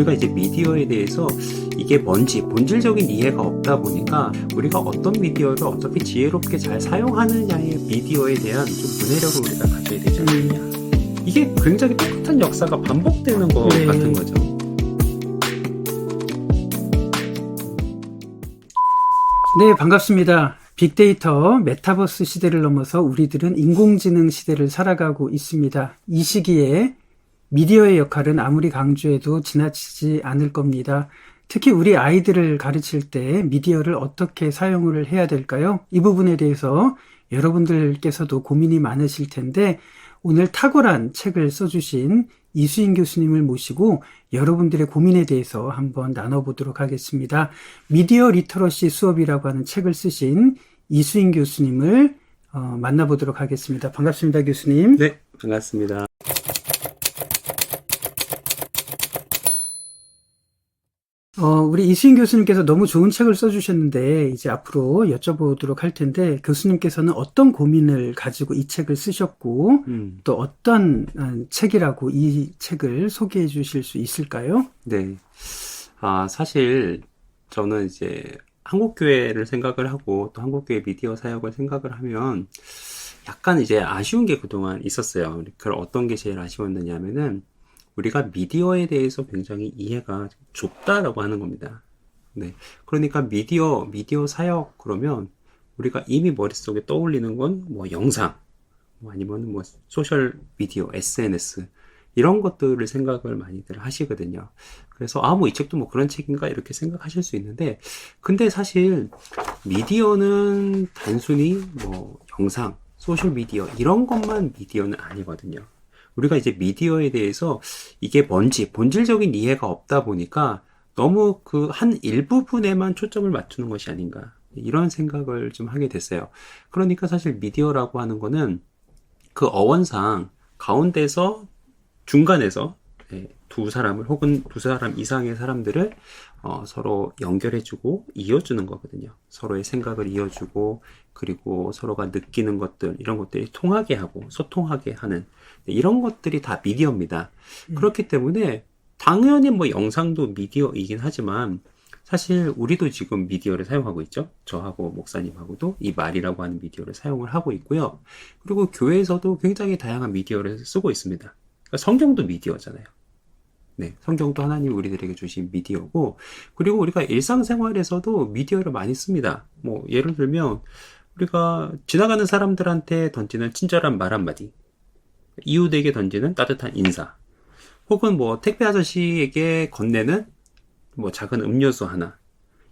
우리가 이제 미디어에 대해서 이게 뭔지 본질적인 이해가 없다 보니까 우리가 어떤 미디어를 어떻게 지혜롭게 잘 사용하느냐의 미디어에 대한 좀 문해력을 우리가 가져야 되지 않느냐. 이게 굉장히 똑같은 역사가 반복되는 것 같은 거죠. 네, 반갑습니다. 빅데이터, 메타버스 시대를 넘어서 우리들은 인공지능 시대를 살아가고 있습니다. 이 시기에 미디어의 역할은 아무리 강조해도 지나치지 않을 겁니다. 특히 우리 아이들을 가르칠 때 미디어를 어떻게 사용을 해야 될까요? 이 부분에 대해서 여러분들께서도 고민이 많으실 텐데 오늘 탁월한 책을 써주신 이수인 교수님을 모시고 여러분들의 고민에 대해서 한번 나눠보도록 하겠습니다. 미디어 리터러시 수업이라고 하는 책을 쓰신 이수인 교수님을 만나보도록 하겠습니다. 반갑습니다, 교수님. 네, 반갑습니다. 우리 이수인 교수님께서 너무 좋은 책을 써주셨는데 이제 앞으로 여쭤보도록 할 텐데 교수님께서는 어떤 고민을 가지고 이 책을 쓰셨고 또 어떤 책이라고 이 책을 소개해 주실 수 있을까요? 네. 사실 저는 이제 한국교회를 생각을 하고 또 한국교회 미디어 사역을 생각을 하면 약간 이제 아쉬운 게 그동안 있었어요. 그걸 어떤 게 제일 아쉬웠느냐 하면은 우리가 미디어에 대해서 굉장히 이해가 좁다라고 하는 겁니다. 네. 그러니까 미디어 사역 그러면 우리가 이미 머릿속에 떠올리는 건 뭐 영상, 아니면 뭐 소셜 미디어, SNS 이런 것들을 생각을 많이들 하시거든요. 그래서 뭐 이 책도 뭐 그런 책인가 이렇게 생각하실 수 있는데 근데 사실 미디어는 단순히 뭐 영상, 소셜 미디어 이런 것만 미디어는 아니거든요. 우리가 이제 미디어에 대해서 이게 뭔지 본질적인 이해가 없다 보니까 너무 그 한 일부분에만 초점을 맞추는 것이 아닌가 이런 생각을 좀 하게 됐어요. 그러니까 사실 미디어라고 하는 거는 그 어원상 가운데서 중간에서 두 사람을 혹은 두 사람 이상의 사람들을 서로 연결해주고 이어주는 거거든요. 서로의 생각을 이어주고 그리고 서로가 느끼는 것들 이런 것들이 통하게 하고 소통하게 하는 이런 것들이 다 미디어입니다. 그렇기 때문에 당연히 뭐 영상도 미디어이긴 하지만 사실 우리도 지금 미디어를 사용하고 있죠. 저하고 목사님하고도 이 말이라고 하는 미디어를 사용을 하고 있고요. 그리고 교회에서도 굉장히 다양한 미디어를 쓰고 있습니다. 그러니까 성경도 미디어잖아요. 네, 성경도 하나님 우리들에게 주신 미디어고, 그리고 우리가 일상생활에서도 미디어를 많이 씁니다. 뭐 예를 들면 우리가 지나가는 사람들한테 던지는 친절한 말 한마디, 이웃에게 던지는 따뜻한 인사, 혹은 뭐 택배 아저씨에게 건네는 뭐 작은 음료수 하나,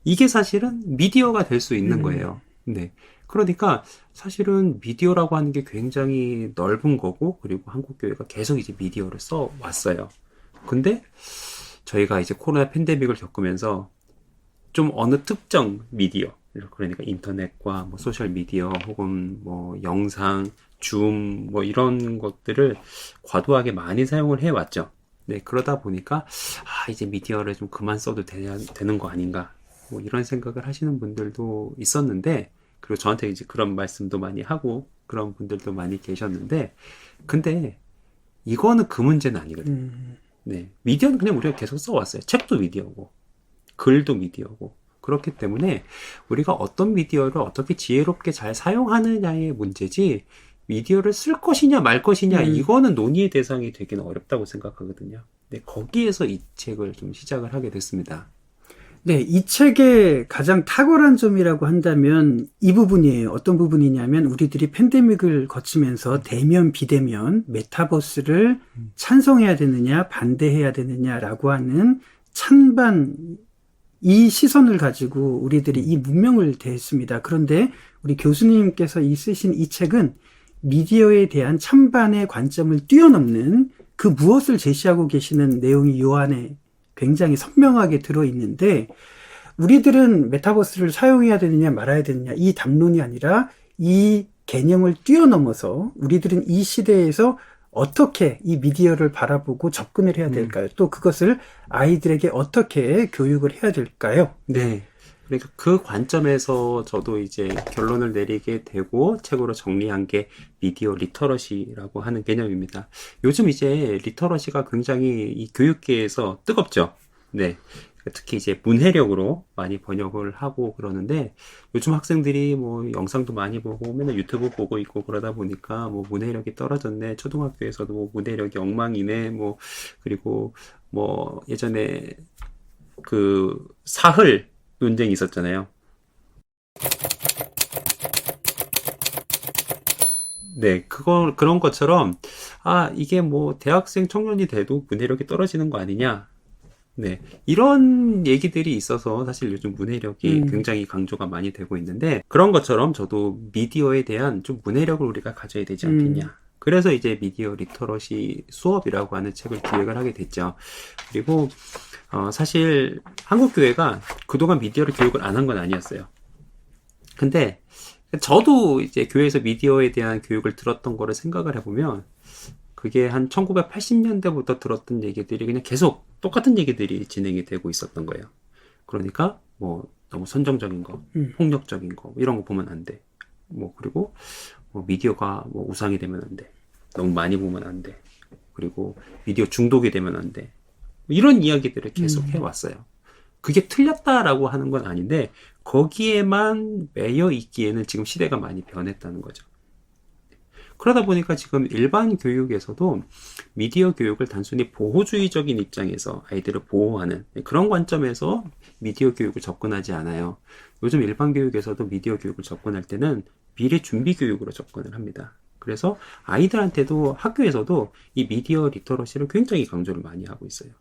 이게 사실은 미디어가 될 수 있는 거예요. 네. 그러니까 사실은 미디어라고 하는 게 굉장히 넓은 거고, 그리고 한국교회가 계속 이제 미디어를 써 왔어요. 근데 저희가 이제 코로나 팬데믹을 겪으면서 좀 어느 특정 미디어, 그러니까 인터넷과 뭐 소셜 미디어 혹은 뭐 영상, 줌 뭐 이런 것들을 과도하게 많이 사용을 해왔죠. 네, 그러다 보니까 이제 미디어를 좀 그만 써도 되는 거 아닌가 뭐 이런 생각을 하시는 분들도 있었는데, 그리고 저한테 이제 그런 말씀도 많이 하고 그런 분들도 많이 계셨는데, 근데 이거는 그 문제는 아니거든요. 네, 미디어는 그냥 우리가 계속 써왔어요. 책도 미디어고 글도 미디어고. 그렇기 때문에 우리가 어떤 미디어를 어떻게 지혜롭게 잘 사용하느냐의 문제지, 미디어를 쓸 것이냐 말 것이냐 이거는 논의의 대상이 되기는 어렵다고 생각하거든요. 네, 거기에서 이 책을 좀 시작을 하게 됐습니다. 네, 이 책의 가장 탁월한 점이라고 한다면 이 부분이에요. 어떤 부분이냐면 우리들이 팬데믹을 거치면서 대면, 비대면, 메타버스를 찬성해야 되느냐, 반대해야 되느냐라고 하는 찬반, 이 시선을 가지고 우리들이 이 문명을 대했습니다. 그런데 우리 교수님께서 쓰신 이 책은 미디어에 대한 찬반의 관점을 뛰어넘는 그 무엇을 제시하고 계시는 내용이 요 안에 굉장히 선명하게 들어있는데, 우리들은 메타버스를 사용해야 되느냐 말아야 되느냐 이 담론이 아니라 이 개념을 뛰어넘어서 우리들은 이 시대에서 어떻게 이 미디어를 바라보고 접근을 해야 될까요? 또 그것을 아이들에게 어떻게 교육을 해야 될까요? 네. 그러니까 그 관점에서 저도 이제 결론을 내리게 되고 책으로 정리한 게 미디어 리터러시라고 하는 개념입니다. 요즘 이제 리터러시가 굉장히 이 교육계에서 뜨겁죠. 네. 특히 이제 문해력으로 많이 번역을 하고 그러는데 요즘 학생들이 뭐 영상도 많이 보고 맨날 유튜브 보고 있고 그러다 보니까 뭐 문해력이 떨어졌네. 초등학교에서도 뭐 문해력이 엉망이네. 뭐 그리고 뭐 예전에 그 사흘 논쟁이 있었잖아요. 네, 그런 것처럼, 아, 이게 뭐, 대학생 청년이 돼도 문해력이 떨어지는 거 아니냐. 네, 이런 얘기들이 있어서 사실 요즘 문해력이 음, 굉장히 강조가 많이 되고 있는데, 그런 것처럼 저도 미디어에 대한 좀 문해력을 우리가 가져야 되지 음, 않겠냐. 그래서 이제 미디어 리터러시 수업이라고 하는 책을 기획을 하게 됐죠. 그리고, 사실 한국교회가 그동안 미디어를 교육을 안 한 건 아니었어요. 근데 저도 이제 교회에서 미디어에 대한 교육을 들었던 거를 생각을 해보면 그게 한 1980년대부터 들었던 얘기들이 그냥 계속 똑같은 얘기들이 진행이 되고 있었던 거예요. 그러니까 뭐 너무 선정적인 거, 음, 폭력적인 거 이런 거 보면 안 돼. 뭐 그리고 뭐 미디어가 뭐 우상이 되면 안 돼. 너무 많이 보면 안 돼. 그리고 미디어 중독이 되면 안 돼. 이런 이야기들을 계속 음, 해왔어요. 그게 틀렸다라고 하는 건 아닌데 거기에만 매여 있기에는 지금 시대가 많이 변했다는 거죠. 그러다 보니까 지금 일반 교육에서도 미디어 교육을 단순히 보호주의적인 입장에서 아이들을 보호하는 그런 관점에서 미디어 교육을 접근하지 않아요. 요즘 일반 교육에서도 미디어 교육을 접근할 때는 미래 준비 교육으로 접근을 합니다. 그래서 아이들한테도 학교에서도 이 미디어 리터러시를 굉장히 강조를 많이 하고 있어요.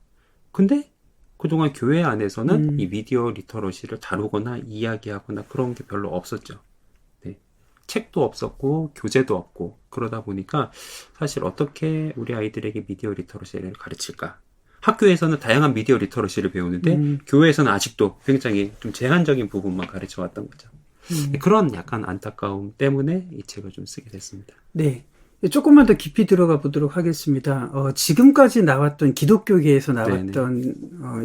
근데 그동안 교회 안에서는 이 음. 미디어 리터러시를 다루거나 이야기하거나 그런 게 별로 없었죠. 네. 책도 없었고 교재도 없고 그러다 보니까 사실 어떻게 우리 아이들에게 미디어 리터러시를 가르칠까? 학교에서는 다양한 미디어 리터러시를 배우는데 음, 교회에서는 아직도 굉장히 좀 제한적인 부분만 가르쳐 왔던 거죠. 음. 그런 약간 안타까움 때문에 이 책을 좀 쓰게 됐습니다. 네. 조금만 더 깊이 들어가 보도록 하겠습니다. 지금까지 나왔던 기독교계에서 네네. 나왔던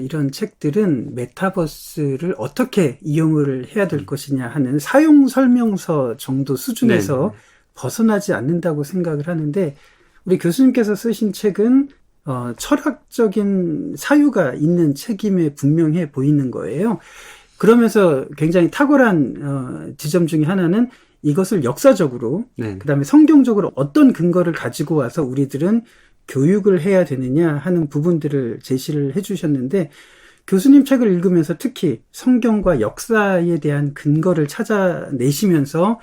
이런 책들은 메타버스를 어떻게 이용을 해야 될 음. 것이냐 하는 사용 설명서 정도 수준에서 네네네. 벗어나지 않는다고 생각을 하는데 우리 교수님께서 쓰신 책은 철학적인 사유가 있는 책임에 분명해 보이는 거예요. 그러면서 굉장히 탁월한 지점 중에 하나는 이것을 역사적으로, 네네. 그 다음에 성경적으로 어떤 근거를 가지고 와서 우리들은 교육을 해야 되느냐 하는 부분들을 제시를 해주셨는데, 교수님 책을 읽으면서 특히 성경과 역사에 대한 근거를 찾아내시면서,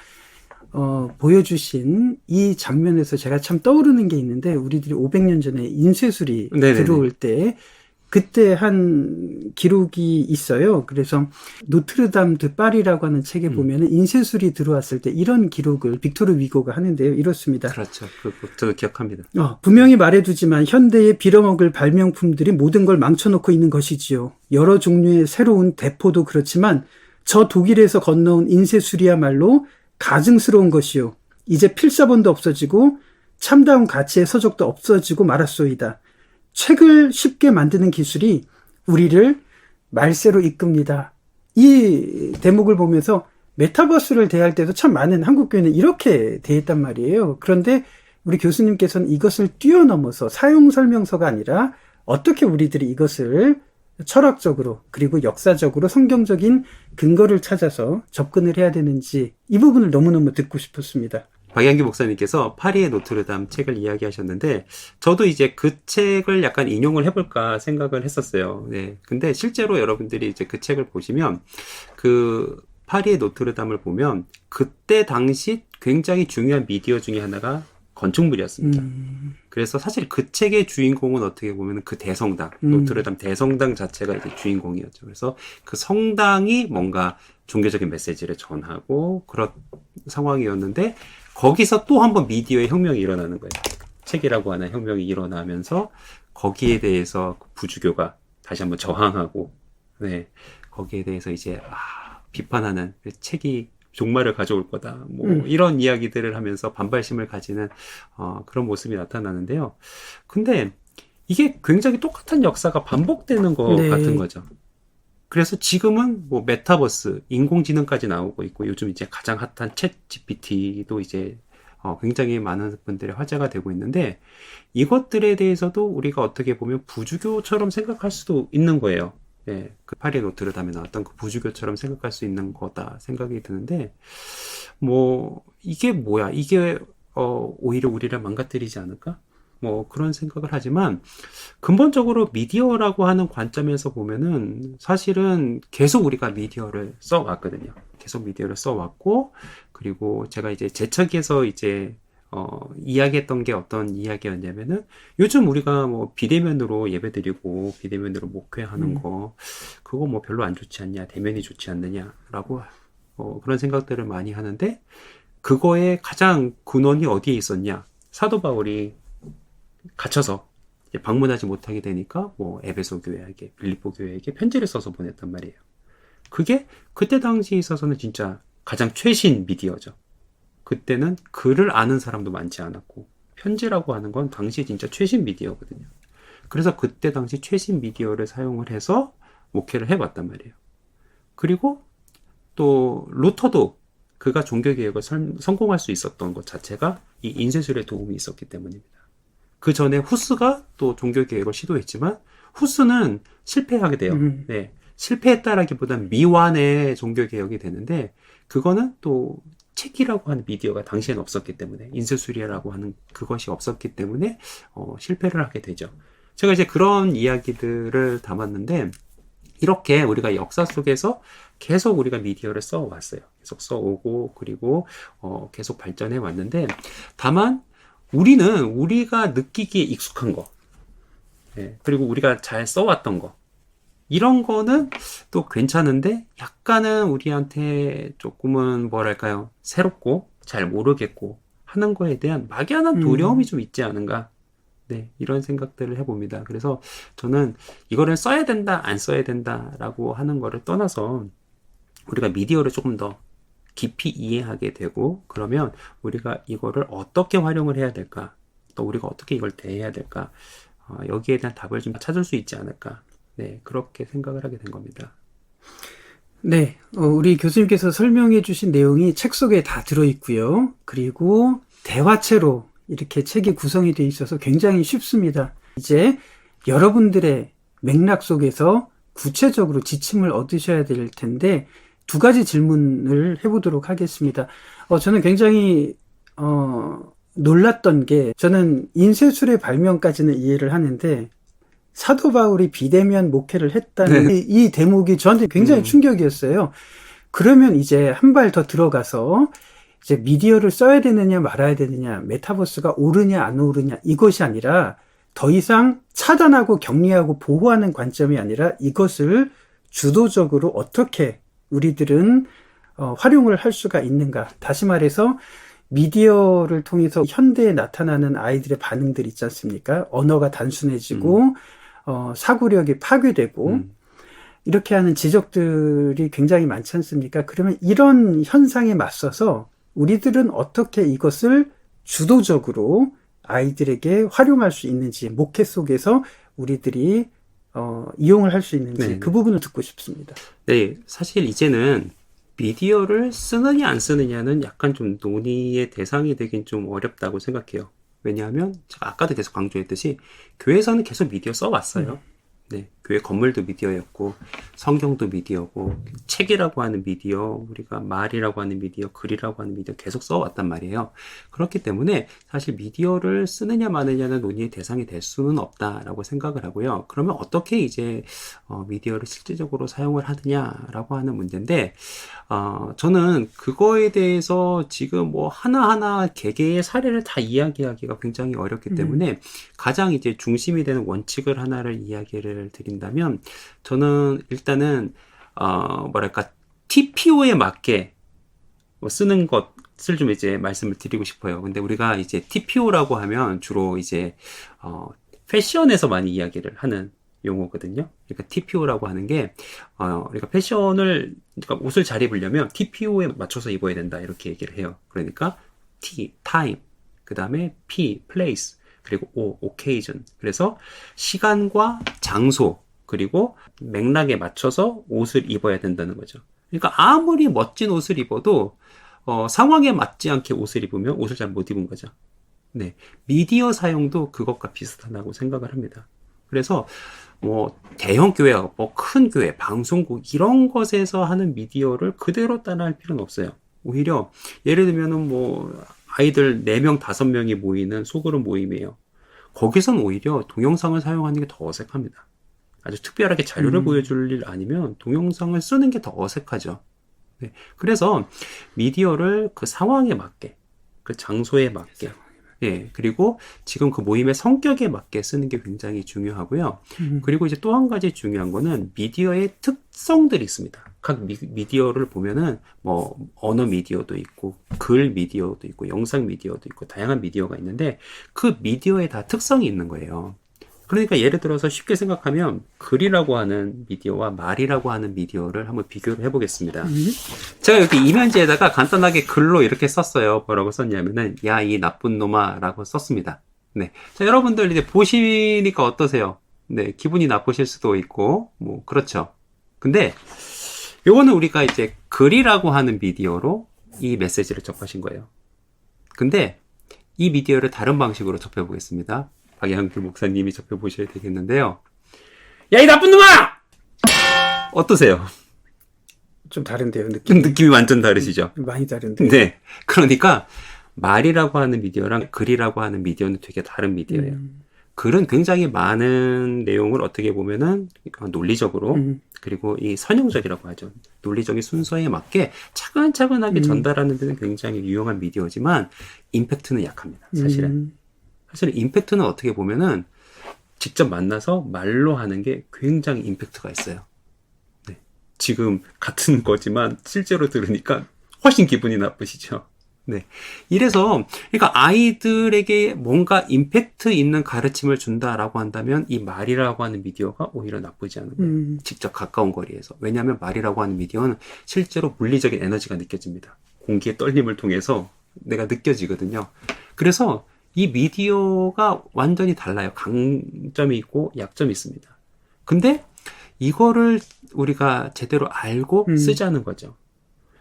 보여주신 이 장면에서 제가 참 떠오르는 게 있는데, 우리들이 500년 전에 인쇄술이 네네네. 들어올 때, 그때 한 기록이 있어요. 그래서 노트르담 드 파리라고 하는 책에 음. 보면은 인쇄술이 들어왔을 때 이런 기록을 빅토르 위고가 하는데요. 이렇습니다. 그렇죠. 그거 저도 기억합니다. 분명히 말해두지만 현대의 빌어먹을 발명품들이 모든 걸 망쳐놓고 있는 것이지요. 여러 종류의 새로운 대포도 그렇지만 저 독일에서 건너온 인쇄술이야말로 가증스러운 것이요. 이제 필사본도 없어지고 참다운 가치의 서적도 없어지고 말았소이다. 책을 쉽게 만드는 기술이 우리를 말세로 이끕니다. 이 대목을 보면서 메타버스를 대할 때도 참 많은 한국교회는 이렇게 대했단 말이에요. 그런데 우리 교수님께서는 이것을 뛰어넘어서 사용 설명서가 아니라 어떻게 우리들이 이것을 철학적으로 그리고 역사적으로 성경적인 근거를 찾아서 접근을 해야 되는지 이 부분을 너무너무 듣고 싶었습니다. 박양기 목사님께서 파리의 노트르담 책을 이야기하셨는데 저도 이제 그 책을 약간 인용을 해볼까 생각을 했었어요. 네. 근데 실제로 여러분들이 이제 그 책을 보시면 그 파리의 노트르담을 보면 그때 당시 굉장히 중요한 미디어 중에 하나가 건축물이었습니다. 그래서 사실 그 책의 주인공은 어떻게 보면 그 대성당, 노트르담 대성당 자체가 이제 주인공이었죠. 그래서 그 성당이 뭔가 종교적인 메시지를 전하고 그런 상황이었는데 거기서 또 한 번 미디어의 혁명이 일어나는 거예요. 책이라고 하는 혁명이 일어나면서 거기에 대해서 부주교가 다시 한번 저항하고, 네, 거기에 대해서 이제 비판하는 책이 종말을 가져올 거다. 뭐 이런 이야기들을 하면서 반발심을 가지는 그런 모습이 나타나는데요. 근데 이게 굉장히 똑같은 역사가 반복되는 것 같은 네. 거죠. 그래서 지금은 뭐 메타버스, 인공지능까지 나오고 있고 요즘 이제 가장 핫한 챗 GPT도 이제 굉장히 많은 분들의 화제가 되고 있는데 이것들에 대해서도 우리가 어떻게 보면 부주교처럼 생각할 수도 있는 거예요. 예, 그 파리의 노트르담에 나왔던 그 부주교처럼 생각할 수 있는 거다 생각이 드는데 뭐 이게 뭐야? 이게 오히려 우리를 망가뜨리지 않을까? 뭐 그런 생각을 하지만 근본적으로 미디어라고 하는 관점에서 보면은 사실은 계속 우리가 미디어를 써왔거든요. 계속 미디어를 써왔고 그리고 제가 이제 제 책에서 이제 이야기했던 게 어떤 이야기였냐면은 요즘 우리가 뭐 비대면으로 예배드리고 비대면으로 목회하는 거 그거 뭐 별로 안 좋지 않냐 대면이 좋지 않느냐라고 그런 생각들을 많이 하는데 그거의 가장 근원이 어디에 있었냐 사도 바울이 갇혀서 방문하지 못하게 되니까 뭐 에베소 교회에게 빌립보 교회에게 편지를 써서 보냈단 말이에요. 그게 그때 당시에 있어서는 진짜 가장 최신 미디어죠. 그때는 글을 아는 사람도 많지 않았고 편지라고 하는 건 당시 진짜 최신 미디어거든요. 그래서 그때 당시 최신 미디어를 사용을 해서 목회를 해봤단 말이에요. 그리고 또 루터도 그가 종교개혁을 성공할 수 있었던 것 자체가 이 인쇄술의 도움이 있었기 때문입니다. 그 전에 후스가 또 종교개혁을 시도했지만 후스는 실패하게 돼요. 네, 실패했다라기보단 미완의 종교개혁이 되는데 그거는 또 책이라고 하는 미디어가 당시에는 없었기 때문에 인쇄술이라고 하는 그것이 없었기 때문에 실패를 하게 되죠. 제가 이제 그런 이야기들을 담았는데 이렇게 우리가 역사 속에서 계속 우리가 미디어를 써왔어요. 계속 써오고 그리고 계속 발전해 왔는데 다만 우리는 우리가 느끼기에 익숙한 거 그리고 우리가 잘 써왔던 거 이런 거는 또 괜찮은데 약간은 우리한테 조금은 뭐랄까요 새롭고 잘 모르겠고 하는 거에 대한 막연한 두려움이 좀 있지 않은가 네, 이런 생각들을 해봅니다. 그래서 저는 이거를 써야 된다 안 써야 된다라고 하는 거를 떠나서 우리가 미디어를 조금 더 깊이 이해하게 되고 그러면 우리가 이거를 어떻게 활용을 해야 될까 또 우리가 어떻게 이걸 대해야 될까 여기에 대한 답을 좀 찾을 수 있지 않을까 네 그렇게 생각을 하게 된 겁니다. 네, 우리 교수님께서 설명해 주신 내용이 책 속에 다 들어있고요. 그리고 대화체로 이렇게 책이 구성이 되어 있어서 굉장히 쉽습니다. 이제 여러분들의 맥락 속에서 구체적으로 지침을 얻으셔야 될 텐데 두 가지 질문을 해보도록 하겠습니다. 저는 굉장히 놀랐던 게 저는 인쇄술의 발명까지는 이해를 하는데 사도 바울이 비대면 목회를 했다는 이 대목이 저한테 굉장히 충격이었어요. 그러면 이제 한 발 더 들어가서 이제 미디어를 써야 되느냐 말아야 되느냐 메타버스가 오르냐 안 오르냐 이것이 아니라 더 이상 차단하고 격리하고 보호하는 관점이 아니라 이것을 주도적으로 어떻게 우리들은 활용을 할 수가 있는가. 다시 말해서 미디어를 통해서 현대에 나타나는 아이들의 반응들 있지 않습니까? 언어가 단순해지고 사고력이 파괴되고 이렇게 하는 지적들이 굉장히 많지 않습니까? 그러면 이런 현상에 맞서서 우리들은 어떻게 이것을 주도적으로 아이들에게 활용할 수 있는지 목회 속에서 우리들이 이용을 할 수 있는지 네. 그 부분을 듣고 싶습니다. 네, 사실 이제는 미디어를 쓰느냐 안 쓰느냐는 약간 좀 논의의 대상이 되긴 좀 어렵다고 생각해요. 왜냐하면 제가 아까도 계속 강조했듯이 교회에서는 계속 미디어 써왔어요. 네, 교회 건물도 미디어였고 성경도 미디어고 책이라고 하는 미디어, 우리가 말이라고 하는 미디어, 글이라고 하는 미디어 계속 써왔단 말이에요. 그렇기 때문에 사실 미디어를 쓰느냐 마느냐는 논의의 대상이 될 수는 없다라고 생각을 하고요. 그러면 어떻게 이제 미디어를 실질적으로 사용을 하느냐라고 하는 문제인데 저는 그거에 대해서 지금 뭐 하나하나 개개의 사례를 다 이야기하기가 굉장히 어렵기 때문에 가장 이제 중심이 되는 원칙을 하나를 이야기를 드린다면 저는 일단은 뭐랄까 TPO에 맞게 쓰는 것을 좀 이제 말씀을 드리고 싶어요. 근데 우리가 이제 TPO라고 하면 주로 이제 패션에서 많이 이야기를 하는 용어거든요. 그러니까 TPO라고 하는 게 우리가 패션을 그러니까 옷을 잘 입으려면 TPO에 맞춰서 입어야 된다 이렇게 얘기를 해요. 그러니까 T, time, 그 다음에 P, place, 그리고 O, occasion. 그래서 시간과 장소 그리고 맥락에 맞춰서 옷을 입어야 된다는 거죠. 그러니까 아무리 멋진 옷을 입어도 상황에 맞지 않게 옷을 입으면 옷을 잘 못 입은 거죠. 네. 미디어 사용도 그것과 비슷하다고 생각을 합니다. 그래서 뭐 대형 교회, 뭐 큰 교회, 방송국 이런 것에서 하는 미디어를 그대로 따라할 필요는 없어요. 오히려 예를 들면은 뭐 아이들 4명, 5명이 모이는 소그룹 모임이에요. 거기선 오히려 동영상을 사용하는 게 더 어색합니다. 아주 특별하게 자료를 보여줄 일 아니면 동영상을 쓰는 게 더 어색하죠. 네. 그래서 미디어를 그 상황에 맞게, 그 장소에 맞게, 예, 그리고 지금 그 모임의 성격에 맞게 쓰는 게 굉장히 중요하고요. 그리고 이제 또 한 가지 중요한 거는 미디어의 특성들이 있습니다. 각 미디어를 보면은 뭐 언어 미디어도 있고 글 미디어도 있고 영상 미디어도 있고 다양한 미디어가 있는데 그 미디어에 다 특성이 있는 거예요. 그러니까 예를 들어서 쉽게 생각하면 글이라고 하는 미디어와 말이라고 하는 미디어를 한번 비교를 해보겠습니다. 제가 여기 이면지에다가 간단하게 글로 이렇게 썼어요. 뭐라고 썼냐면은 야, 이 나쁜 놈아 라고 썼습니다. 네. 자, 여러분들 이제 보시니까 어떠세요? 네, 기분이 나쁘실 수도 있고 뭐 그렇죠. 근데 요거는 우리가 이제 글이라고 하는 미디어로 이 메시지를 접하신 거예요. 근데 이 미디어를 다른 방식으로 접해 보겠습니다. 박양규 목사님이 접해보셔야 되겠는데요. 야, 이 나쁜 놈아! 어떠세요? 좀 다른데요, 느낌. 느낌이 완전 다르시죠? 많이 다른데. 네. 그러니까 말이라고 하는 미디어랑 글이라고 하는 미디어는 되게 다른 미디어예요. 글은 굉장히 많은 내용을 어떻게 보면은 논리적으로 그리고 이 선형적이라고 하죠. 논리적인 순서에 맞게 차근차근하게 전달하는 데는 굉장히 유용한 미디어지만 임팩트는 약합니다. 사실은. 사실 임팩트는 어떻게 보면은 직접 만나서 말로 하는 게 굉장히 임팩트가 있어요. 네. 지금 같은 거지만 실제로 들으니까 훨씬 기분이 나쁘시죠. 네. 이래서 그러니까 아이들에게 뭔가 임팩트 있는 가르침을 준다라고 한다면 이 말이라고 하는 미디어가 오히려 나쁘지 않은 거예요. 직접 가까운 거리에서. 왜냐하면 말이라고 하는 미디어는 실제로 물리적인 에너지가 느껴집니다. 공기의 떨림을 통해서 내가 느껴지거든요. 그래서 이 미디어가 완전히 달라요. 강점이 있고 약점이 있습니다. 근데 이거를 우리가 제대로 알고 쓰자는 거죠.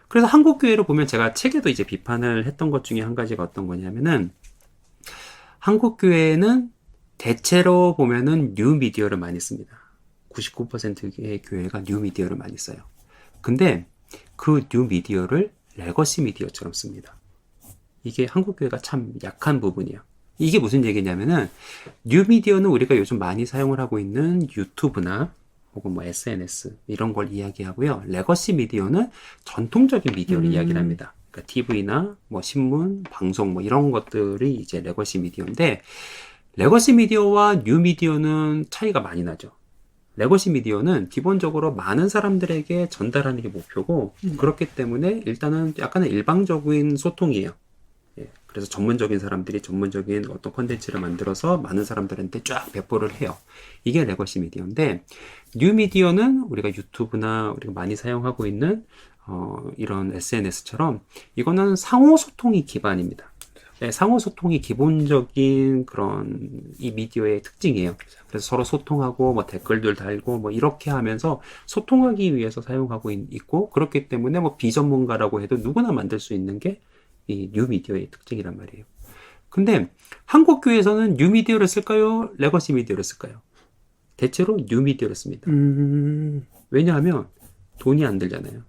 그래서 한국 교회를 보면 제가 책에도 이제 비판을 했던 것 중에 한 가지가 어떤 거냐면은 한국 교회는 대체로 보면은 뉴 미디어를 많이 씁니다. 99%의 교회가 뉴 미디어를 많이 써요. 근데 그 뉴 미디어를 레거시 미디어처럼 씁니다. 이게 한국교회가 참 약한 부분이에요. 이게 무슨 얘기냐면은 뉴미디어는 우리가 요즘 많이 사용을 하고 있는 유튜브나 혹은 뭐 SNS 이런 걸 이야기하고요. 레거시 미디어는 전통적인 미디어를 이야기를 합니다. 그러니까 TV나 뭐 신문, 방송 뭐 이런 것들이 이제 레거시 미디어인데 레거시 미디어와 뉴 미디어는 차이가 많이 나죠. 레거시 미디어는 기본적으로 많은 사람들에게 전달하는 게 목표고 그렇기 때문에 일단은 약간은 일방적인 소통이에요. 그래서 전문적인 사람들이 전문적인 어떤 컨텐츠를 만들어서 많은 사람들한테 쫙 배포를 해요. 이게 레거시 미디어인데 뉴 미디어는 우리가 유튜브나 우리가 많이 사용하고 있는 이런 SNS처럼 이거는 상호 소통이 기반입니다. 네, 상호 소통이 기본적인 그런 이 미디어의 특징이에요. 그래서 서로 소통하고 뭐 댓글들 달고 뭐 이렇게 하면서 소통하기 위해서 사용하고 있고 그렇기 때문에 뭐 비전문가라고 해도 누구나 만들 수 있는 게 이 뉴미디어의 특징이란 말이에요. 근데 한국 교회에서는 뉴미디어를 쓸까요? 레거시 미디어를 쓸까요? 대체로 뉴미디어를 씁니다. 왜냐하면 돈이 안 들잖아요.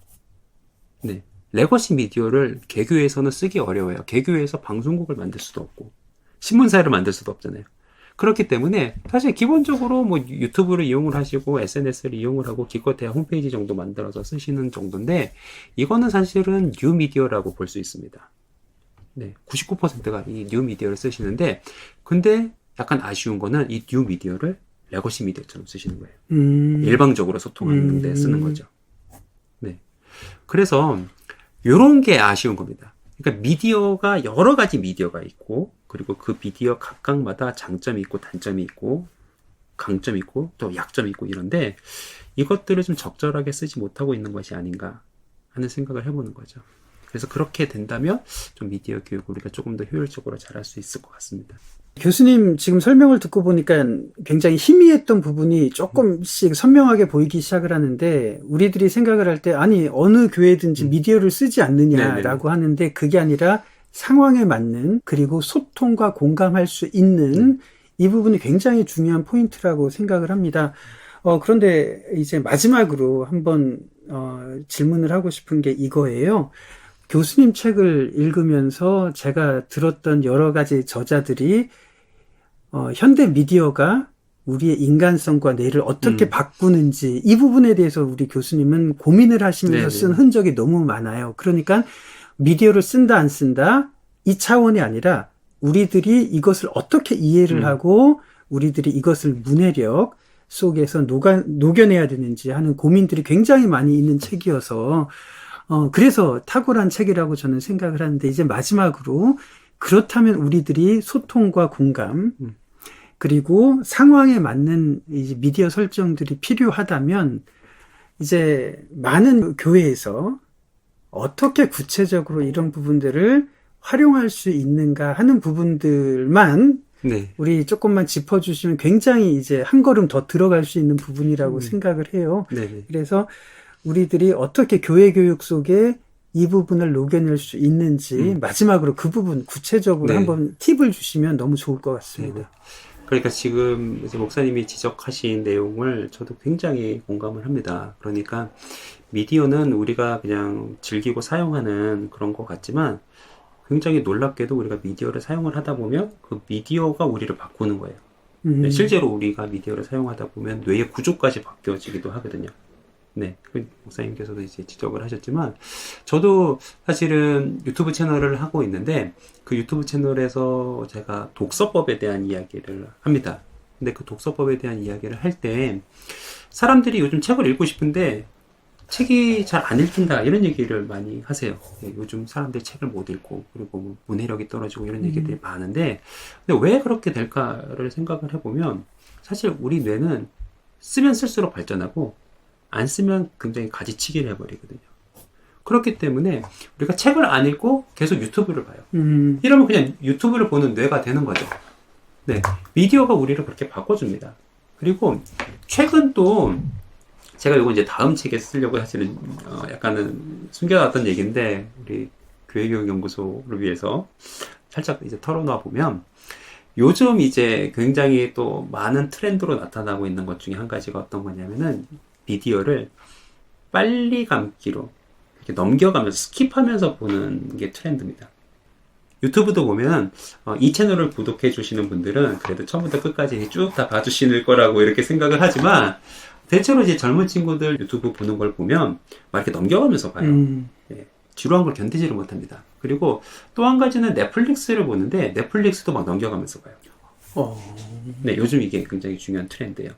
네. 레거시 미디어를 개교에서는 쓰기 어려워요. 개교에서 방송국을 만들 수도 없고 신문사를 만들 수도 없잖아요. 그렇기 때문에 사실 기본적으로 뭐 유튜브를 이용을 하시고 SNS를 이용을 하고 기껏해야 홈페이지 정도 만들어서 쓰시는 정도인데 이거는 사실은 뉴미디어라고 볼 수 있습니다. 네, 99%가 이 뉴미디어를 쓰시는데 근데 약간 아쉬운 거는 이 뉴미디어를 레거시 미디어처럼 쓰시는 거예요. 일방적으로 소통하는 데 쓰는 거죠. 네. 그래서 요런 게 아쉬운 겁니다. 그러니까 미디어가 여러 가지 미디어가 있고 그리고 그 미디어 각각마다 장점이 있고 단점이 있고 강점이 있고 또 약점이 있고 이런데 이것들을 좀 적절하게 쓰지 못하고 있는 것이 아닌가 하는 생각을 해보는 거죠. 그래서 그렇게 된다면 좀 미디어 교육을 우리가 조금 더 효율적으로 잘할 수 있을 것 같습니다. 교수님 지금 설명을 듣고 보니까 굉장히 희미했던 부분이 조금씩 선명하게 보이기 시작을 하는데, 우리들이 생각을 할 때 아니 어느 교회든지 미디어를 쓰지 않느냐라고 하는데, 그게 아니라 상황에 맞는, 그리고 소통과 공감할 수 있는 이 부분이 굉장히 중요한 포인트라고 생각을 합니다. 그런데 이제 마지막으로 한번 질문을 하고 싶은 게 이거예요. 교수님 책을 읽으면서 제가 들었던 여러 가지 저자들이 현대 미디어가 우리의 인간성과 뇌를 어떻게 바꾸는지, 이 부분에 대해서 우리 교수님은 고민을 하시면서 쓴 흔적이 너무 많아요. 그러니까 미디어를 쓴다 안 쓴다 이 차원이 아니라 우리들이 이것을 어떻게 이해를 하고 우리들이 이것을 문해력 속에서 녹여내야 되는지 하는 고민들이 굉장히 많이 있는 책이어서 그래서 탁월한 책이라고 저는 생각을 하는데, 이제 마지막으로 그렇다면 우리들이 소통과 공감 그리고 상황에 맞는 이제 미디어 설정들이 필요하다면 이제 많은 교회에서 어떻게 구체적으로 이런 부분들을 활용할 수 있는가 하는 부분들만 우리 조금만 짚어주시면 굉장히 이제 한 걸음 더 들어갈 수 있는 부분이라고 생각을 해요. 그래서 우리들이 어떻게 교회 교육 속에 이 부분을 녹여낼 수 있는지 마지막으로 그 부분 구체적으로 한번 팁을 주시면 너무 좋을 것 같습니다. 그러니까 지금 이제 목사님이 지적하신 내용을 저도 굉장히 공감을 합니다. 그러니까 미디어는 우리가 그냥 즐기고 사용하는 그런 것 같지만, 굉장히 놀랍게도 우리가 미디어를 사용을 하다 보면 그 미디어가 우리를 바꾸는 거예요. 실제로 우리가 미디어를 사용하다 보면 뇌의 구조까지 바뀌어지기도 하거든요. 네, 그 목사님께서도 이제 지적을 하셨지만, 저도 사실은 유튜브 채널을 하고 있는데, 그 유튜브 채널에서 제가 독서법에 대한 이야기를 합니다. 근데 그 독서법에 대한 이야기를 할 때, 사람들이 요즘 책을 읽고 싶은데, 책이 잘 안 읽힌다, 이런 얘기를 많이 하세요. 네, 요즘 사람들이 책을 못 읽고, 그리고 뭐 문해력이 떨어지고 이런 얘기들이 많은데, 근데 왜 그렇게 될까를 생각을 해보면, 사실 우리 뇌는 쓰면 쓸수록 발전하고, 안 쓰면 굉장히 가지치기를 해버리거든요. 그렇기 때문에 우리가 책을 안 읽고 계속 유튜브를 봐요. 이러면 그냥 유튜브를 보는 뇌가 되는 거죠. 네, 미디어가 우리를 그렇게 바꿔줍니다. 그리고 최근 또 제가 이거 이제 다음 책에 쓰려고 사실은 약간은 숨겨놨던 얘기인데, 우리 교회교육연구소를 위해서 살짝 이제 털어놔 보면, 요즘 이제 굉장히 또 많은 트렌드로 나타나고 있는 것 중에 한 가지가 어떤 거냐면은, 미디어를 빨리 감기로 이렇게 넘겨가면서 스킵하면서 보는 게 트렌드입니다. 유튜브도 보면 이 채널을 구독해 주시는 분들은 그래도 처음부터 끝까지 쭉 다 봐주실 거라고 이렇게 생각을 하지만, 대체로 이제 젊은 친구들 유튜브 보는 걸 보면 막 이렇게 넘겨가면서 봐요. 네, 지루한 걸 견디지를 못합니다. 그리고 또 한 가지는 넷플릭스를 보는데, 넷플릭스도 막 넘겨가면서 봐요. 네, 요즘 이게 굉장히 중요한 트렌드예요.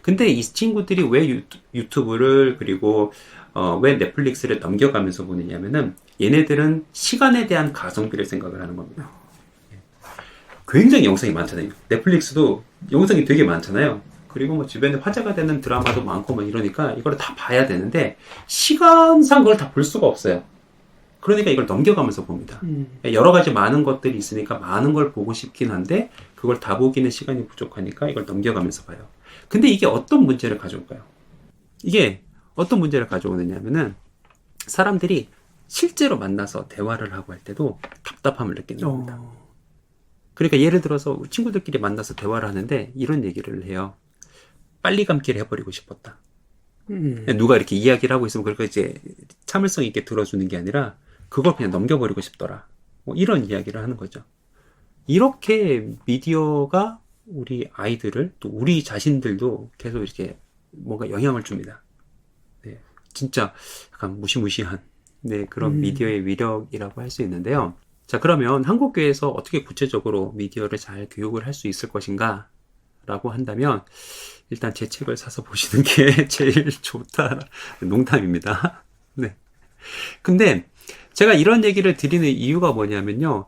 근데 이 친구들이 왜 유튜브를 그리고 왜 넷플릭스를 넘겨가면서 보느냐면은, 얘네들은 시간에 대한 가성비를 생각을 하는 겁니다. 굉장히 영상이 많잖아요. 넷플릭스도 영상이 되게 많잖아요. 그리고 뭐 주변에 화제가 되는 드라마도 많고 뭐 이러니까 이걸 다 봐야 되는데, 시간상 그걸 다 볼 수가 없어요. 그러니까 이걸 넘겨가면서 봅니다. 여러 가지 많은 것들이 있으니까 많은 걸 보고 싶긴 한데, 그걸 다 보기는 시간이 부족하니까 이걸 넘겨가면서 봐요. 근데 이게 어떤 문제를 가져올까요? 이게 어떤 문제를 가져오느냐면은, 사람들이 실제로 만나서 대화를 하고 할 때도 답답함을 느끼는 겁니다. 그러니까 예를 들어서 친구들끼리 만나서 대화를 하는데 이런 얘기를 해요. 빨리 감기를 해버리고 싶었다. 누가 이렇게 이야기를 하고 있으면 그걸 이제 참을성 있게 들어주는 게 아니라 그걸 그냥 넘겨버리고 싶더라. 뭐 이런 이야기를 하는 거죠. 이렇게 미디어가 우리 아이들을, 또 우리 자신들도 계속 이렇게 뭔가 영향을 줍니다. 네, 진짜 약간 무시무시한 그런 미디어의 위력이라고 할 수 있는데요. 자, 그러면 한국교회에서 어떻게 구체적으로 미디어를 잘 교육을 할 수 있을 것인가 라고 한다면, 일단 제 책을 사서 보시는 게 제일 좋다. 농담입니다. 네. 근데 제가 이런 얘기를 드리는 이유가 뭐냐면요.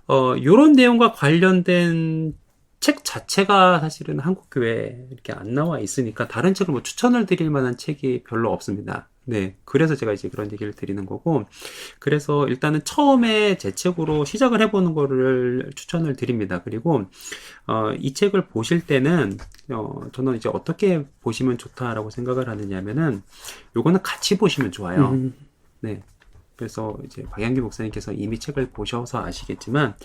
요런 내용과 관련된 책 자체가 사실은 한국교회에 이렇게 안 나와 있으니까 다른 책을 뭐 추천을 드릴 만한 책이 별로 없습니다. 네, 그래서 제가 이제 그런 얘기를 드리는 거고, 그래서 일단은 처음에 제 책으로 시작을 해보는 거를 추천을 드립니다. 그리고, 이 책을 보실 때는, 저는 이제 어떻게 보시면 좋다라고 생각을 하느냐면은, 요거는 같이 보시면 좋아요. 음, 네. 그래서 이제 박양규 목사님께서 이미 책을 보셔서 아시겠지만,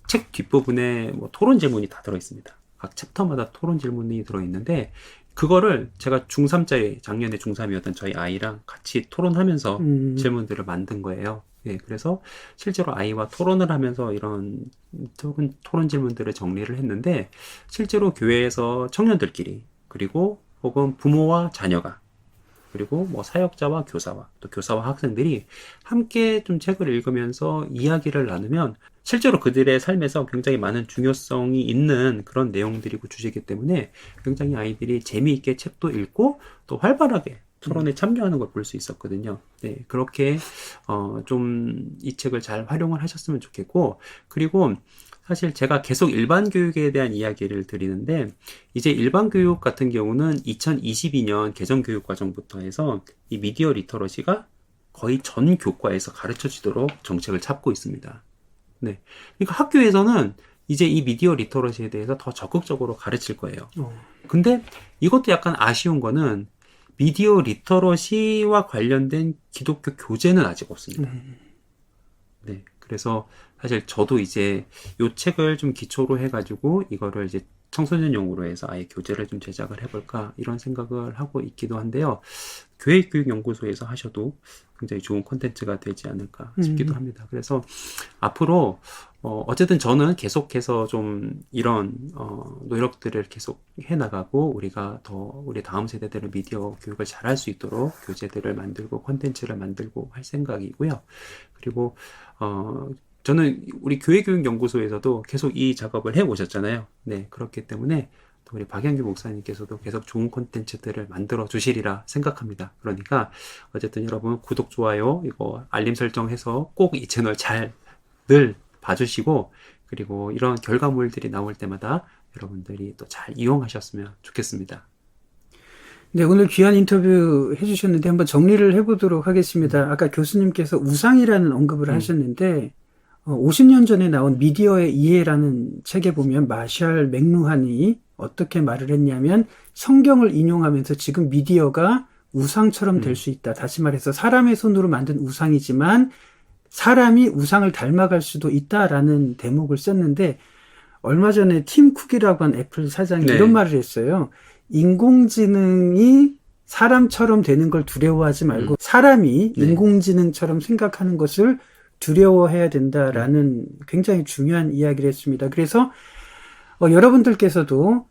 책 뒷부분에 뭐 토론 질문이 다 들어있습니다. 각 챕터마다 토론 질문이 들어있는데, 그거를 제가 중3짜리, 작년에 중3이었던 저희 아이랑 같이 토론하면서 음, 질문들을 만든 거예요. 예, 그래서 실제로 아이와 토론을 하면서 이런 토론 질문들을 정리를 했는데, 실제로 교회에서 청년들끼리, 그리고 혹은 부모와 자녀가, 그리고 뭐 사역자와 교사와 또 교사와 학생들이 함께 좀 책을 읽으면서 이야기를 나누면 실제로 그들의 삶에서 굉장히 많은 중요성이 있는 그런 내용들이고 주제이기 때문에 굉장히 아이들이 재미있게 책도 읽고 또 활발하게 토론에 참여하는 걸 볼 수 있었거든요. 네, 그렇게 좀 이 책을 잘 활용을 하셨으면 좋겠고, 그리고 사실 제가 계속 일반 교육에 대한 이야기를 드리는데, 이제 일반 교육 같은 경우는 2022년 개정 교육 과정부터 해서 이 미디어 리터러시가 거의 전 교과에서 가르쳐지도록 정책을 잡고 있습니다. 네. 그러니까 학교에서는 이제 이 미디어 리터러시에 대해서 더 적극적으로 가르칠 거예요. 어, 근데 이것도 약간 아쉬운 거는 미디어 리터러시와 관련된 기독교 교재는 아직 없습니다. 네. 그래서 사실 저도 이제 요 책을 좀 기초로 해가지고 이거를 이제 청소년용으로 해서 아예 교재를 좀 제작을 해볼까 이런 생각을 하고 있기도 한데요. 교육연구소에서 하셔도 굉장히 좋은 콘텐츠가 되지 않을까 싶기도 합니다. 그래서 앞으로 어쨌든 저는 계속해서 좀 이런 노력들을 계속 해나가고 우리가 더 우리 다음 세대들은 미디어 교육을 잘할 수 있도록 교재들을 만들고 콘텐츠를 만들고 할 생각이고요. 그리고 저는 우리 교회교육연구소에서도 계속 이 작업을 해 오셨잖아요. 네, 그렇기 때문에 또 우리 박양규 목사님께서도 계속 좋은 콘텐츠들을 만들어 주시리라 생각합니다. 그러니까 어쨌든 여러분 구독, 좋아요, 이거 알림 설정해서 꼭 이 채널 잘 늘 봐주시고, 그리고 이런 결과물들이 나올 때마다 여러분들이 또 잘 이용하셨으면 좋겠습니다. 네, 오늘 귀한 인터뷰 해주셨는데 한번 정리를 해보도록 하겠습니다. 아까 교수님께서 우상이라는 언급을 하셨는데 50년 전에 나온 미디어의 이해라는 책에 보면 마샬 맥루한이 어떻게 말을 했냐면 성경을 인용하면서 지금 미디어가 우상처럼 될 수 있다. 다시 말해서 사람의 손으로 만든 우상이지만 사람이 우상을 닮아갈 수도 있다라는 대목을 썼는데 얼마 전에 팀 쿡이라고 한 애플 사장이 네. 이런 말을 했어요. 인공지능이 사람처럼 되는 걸 두려워하지 말고 사람이 네. 인공지능처럼 생각하는 것을 두려워해야 된다라는 굉장히 중요한 이야기를 했습니다. 그래서 여러분들께서도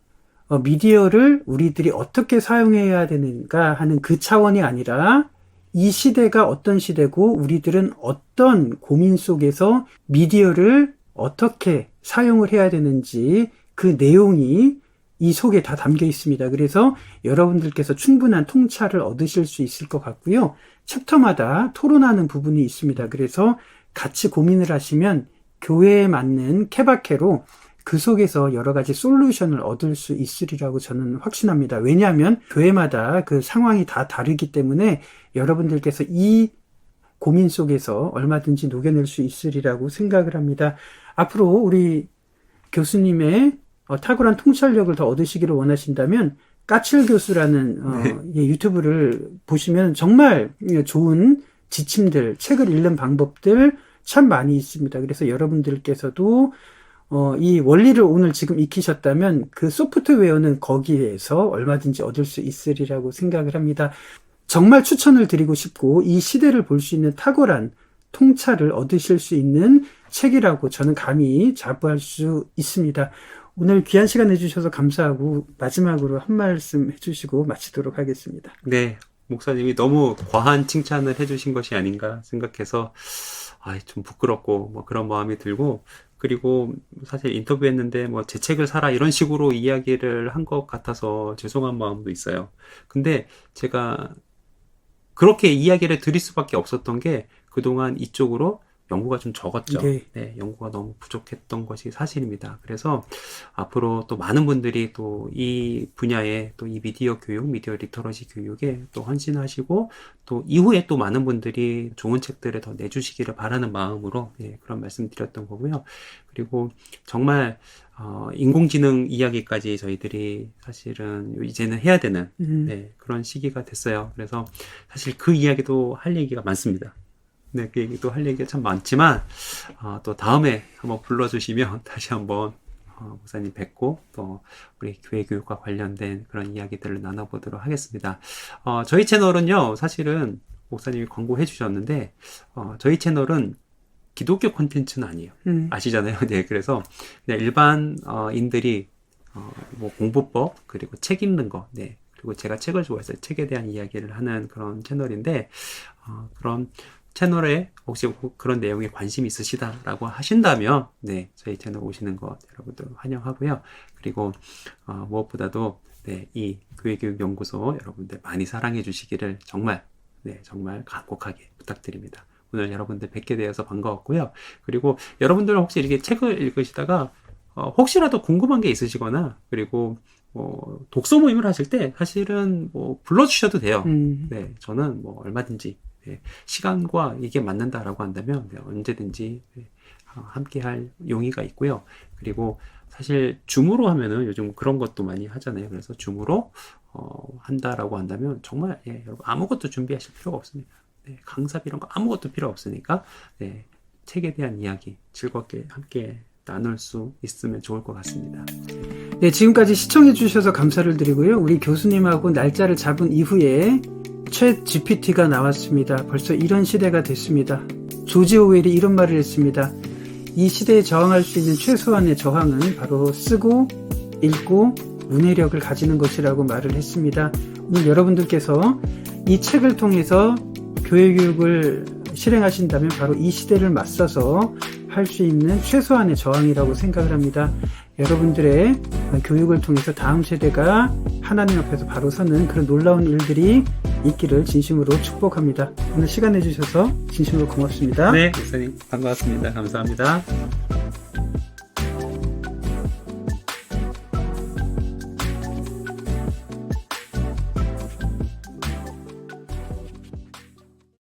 미디어를 우리들이 어떻게 사용해야 되는가 하는 그 차원이 아니라 이 시대가 어떤 시대고 우리들은 어떤 고민 속에서 미디어를 어떻게 사용을 해야 되는지 그 내용이 이 속에 다 담겨 있습니다. 그래서 여러분들께서 충분한 통찰을 얻으실 수 있을 것 같고요. 챕터마다 토론하는 부분이 있습니다. 그래서 같이 고민을 하시면 교회에 맞는 케바케로 그 속에서 여러 가지 솔루션을 얻을 수 있으리라고 저는 확신합니다. 왜냐하면 교회마다 그 상황이 다 다르기 때문에 여러분들께서 이 고민 속에서 얼마든지 녹여낼 수 있으리라고 생각을 합니다. 앞으로 우리 교수님의 탁월한 통찰력을 더 얻으시기를 원하신다면 까칠 교수라는 유튜브를 보시면 정말 좋은 지침들, 책을 읽는 방법들 참 많이 있습니다. 그래서 여러분들께서도 이 원리를 오늘 지금 익히셨다면 그 소프트웨어는 거기에서 얼마든지 얻을 수 있으리라고 생각을 합니다. 정말 추천을 드리고 싶고 이 시대를 볼 수 있는 탁월한 통찰을 얻으실 수 있는 책이라고 저는 감히 자부할 수 있습니다. 오늘 귀한 시간 내주셔서 감사하고 마지막으로 한 말씀 해주시고 마치도록 하겠습니다. 네, 목사님이 너무 과한 칭찬을 해주신 것이 아닌가 생각해서 좀 부끄럽고 뭐 그런 마음이 들고, 그리고 사실 인터뷰했는데 뭐 제 책을 사라 이런 식으로 이야기를 한 것 같아서 죄송한 마음도 있어요. 근데 제가 그렇게 이야기를 드릴 수밖에 없었던 게 그동안 이쪽으로 연구가 좀 적었죠. 네. 네, 연구가 너무 부족했던 것이 사실입니다. 그래서 앞으로 또 많은 분들이 또 이 분야에 또 이 미디어 교육, 미디어 리터러시 교육에 또 헌신하시고 또 이후에 또 많은 분들이 좋은 책들을 더 내주시기를 바라는 마음으로 예, 그런 말씀 드렸던 거고요. 그리고 정말 인공지능 이야기까지 저희들이 사실은 이제는 해야 되는 네, 그런 시기가 됐어요. 그래서 사실 그 이야기도 할 얘기가 많습니다. 네, 그 얘기도 할 얘기가 참 많지만 또 다음에 한번 불러주시면 다시 한번 목사님 뵙고 또 우리 교회 교육과 관련된 그런 이야기들을 나눠보도록 하겠습니다. 저희 채널은요, 사실은 목사님이 광고해 주셨는데 저희 채널은 기독교 콘텐츠는 아니에요. 아시잖아요. 네, 그래서 그냥 일반 인들이 뭐 공부법 그리고 책 읽는 거, 네, 그리고 제가 책을 좋아해서 책에 대한 이야기를 하는 그런 채널인데 그런 채널에 혹시 그런 내용에 관심이 있으시다라고 하신다면 네, 저희 채널 오시는 거 여러분들 환영하고요. 그리고 무엇보다도 네, 이 교회교육연구소 여러분들 많이 사랑해 주시기를 정말 네, 정말 간곡하게 부탁드립니다. 오늘 여러분들 뵙게 되어서 반가웠고요. 그리고 여러분들 혹시 이렇게 책을 읽으시다가 혹시라도 궁금한 게 있으시거나 그리고 독서 모임을 하실 때 사실은 뭐 불러주셔도 돼요. 네, 저는 뭐 얼마든지 네, 시간과 이게 맞는다라고 한다면 네, 언제든지 네, 함께할 용의가 있고요. 그리고 사실 줌으로 하면은 요즘 그런 것도 많이 하잖아요. 그래서 줌으로 한다라고 한다면 정말 예, 여러분 아무것도 준비하실 필요가 없습니다. 네, 강사 이런 거 아무것도 필요 없으니까 네, 책에 대한 이야기 즐겁게 함께 나눌 수 있으면 좋을 것 같습니다. 네, 지금까지 시청해 주셔서 감사를 드리고요. 우리 교수님하고 날짜를 잡은 이후에 챗 GPT가 나왔습니다. 벌써 이런 시대가 됐습니다. 조지 오웰이 이런 말을 했습니다. 이 시대에 저항할 수 있는 최소한의 저항은 바로 쓰고 읽고 문해력을 가지는 것이라고 말을 했습니다. 오늘 여러분들께서 이 책을 통해서 교회교육을 실행하신다면 바로 이 시대를 맞서서 할 수 있는 최소한의 저항이라고 생각을 합니다. 여러분들의 교육을 통해서 다음 세대가 하나님 앞에서 바로 서는 그런 놀라운 일들이 있기를 진심으로 축복합니다. 오늘 시간 내주셔서 진심으로 고맙습니다. 네, 목사님 반가웠습니다. 감사합니다.